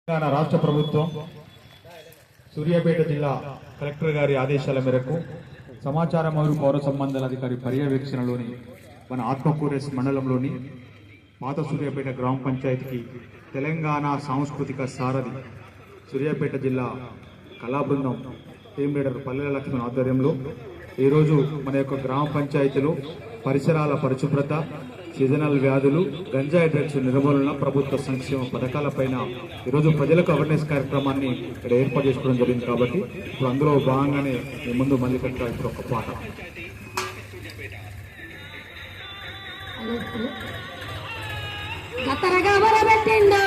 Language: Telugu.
తెలంగాణ రాష్ట్ర ప్రభుత్వం సూర్యాపేట జిల్లా కలెక్టర్ గారి ఆదేశాల మేరకు సమాచార మరియు పౌర సంబంధాల అధికారి పర్యవేక్షణలోని మన ఆత్మకూరేస్ మండలంలోని పాత సూర్యాపేట గ్రామ పంచాయతీకి తెలంగాణ సాంస్కృతిక సారథి సూర్యాపేట జిల్లా కళా బృందం టీం లీడర్ పల్లెల లక్ష్మణ్ ఆధ్వర్యంలో ఈరోజు మన యొక్క గ్రామ పంచాయతీలో పరిసరాల పరిశుభ్రత, సీజనల్ వ్యాధులు, గంజాయి డ్రగ్స్ నిర్మూలన, ప్రభుత్వ సంక్షేమ పథకాలపైన ఈరోజు ప్రజలకు అవేర్నెస్ కార్యక్రమాన్ని ఇక్కడ ఏర్పాటు చేసుకోవడం జరిగింది. కాబట్టి ఇప్పుడు అందులో భాగంగానే మీ ముందు మళ్ళీ ఇప్పుడు ఒక పాట. గతరగా మొదలుపెట్టిండు